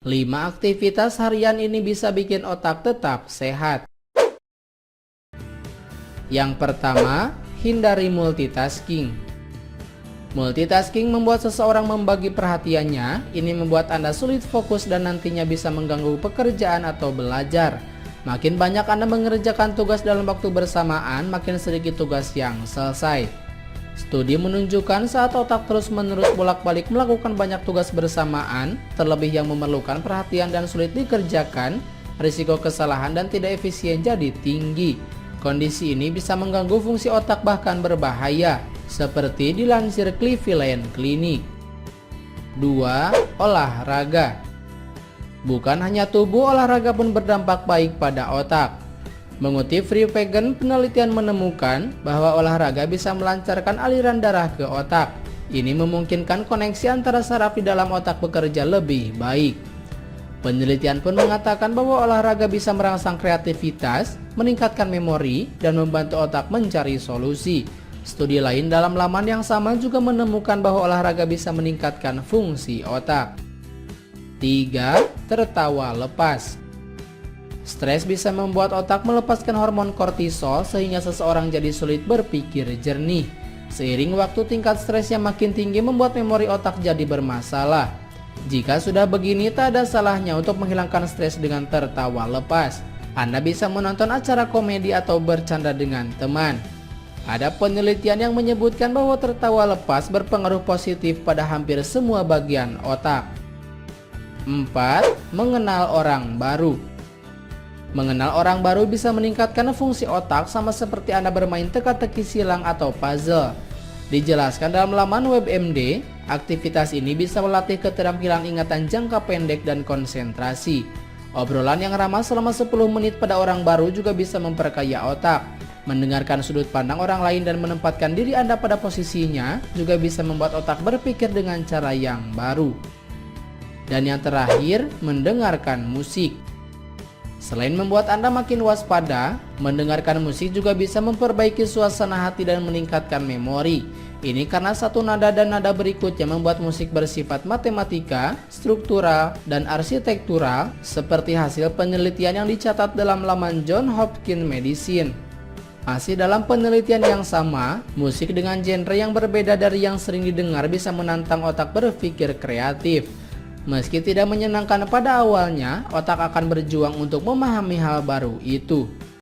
5 aktivitas harian ini bisa bikin otak tetap sehat. Yang pertama, hindari multitasking. Multitasking membuat seseorang membagi perhatiannya. Ini membuat Anda sulit fokus dan nantinya bisa mengganggu pekerjaan atau belajar. Makin banyak Anda mengerjakan tugas dalam waktu bersamaan, makin sedikit tugas yang selesai. Studi menunjukkan saat otak terus-menerus bolak-balik melakukan banyak tugas bersamaan, terlebih yang memerlukan perhatian dan sulit dikerjakan, risiko kesalahan dan tidak efisien jadi tinggi. Kondisi ini bisa mengganggu fungsi otak bahkan berbahaya, seperti dilansir Cleveland Clinic. 2. Olahraga. Bukan hanya tubuh, olahraga pun berdampak baik pada otak. Mengutip Free Vegan, penelitian menemukan bahwa olahraga bisa melancarkan aliran darah ke otak. Ini memungkinkan koneksi antara saraf di dalam otak bekerja lebih baik. Penelitian pun mengatakan bahwa olahraga bisa merangsang kreativitas, meningkatkan memori, dan membantu otak mencari solusi. Studi lain dalam laman yang sama juga menemukan bahwa olahraga bisa meningkatkan fungsi otak. 3. Tertawa lepas. Stres bisa membuat otak melepaskan hormon kortisol sehingga seseorang jadi sulit berpikir jernih. Seiring waktu, tingkat stres yang makin tinggi membuat memori otak jadi bermasalah. Jika sudah begini, tak ada salahnya untuk menghilangkan stres dengan tertawa lepas. Anda bisa menonton acara komedi atau bercanda dengan teman. Ada penelitian yang menyebutkan bahwa tertawa lepas berpengaruh positif pada hampir semua bagian otak. 4. Mengenal orang baru. Mengenal orang baru bisa meningkatkan fungsi otak sama seperti Anda bermain teka-teki silang atau puzzle. Dijelaskan dalam laman WebMD, aktivitas ini bisa melatih keterampilan ingatan jangka pendek dan konsentrasi. Obrolan yang ramah selama 10 menit pada orang baru juga bisa memperkaya otak. Mendengarkan sudut pandang orang lain dan menempatkan diri Anda pada posisinya juga bisa membuat otak berpikir dengan cara yang baru. Dan yang terakhir, mendengarkan musik. Selain membuat Anda makin waspada, mendengarkan musik juga bisa memperbaiki suasana hati dan meningkatkan memori. Ini karena satu nada dan nada berikutnya membuat musik bersifat matematika, struktural, dan arsitektural, seperti hasil penelitian yang dicatat dalam laman Johns Hopkins Medicine. Masih dalam penelitian yang sama, musik dengan genre yang berbeda dari yang sering didengar bisa menantang otak berpikir kreatif. Meski tidak menyenangkan pada awalnya, otak akan berjuang untuk memahami hal baru itu.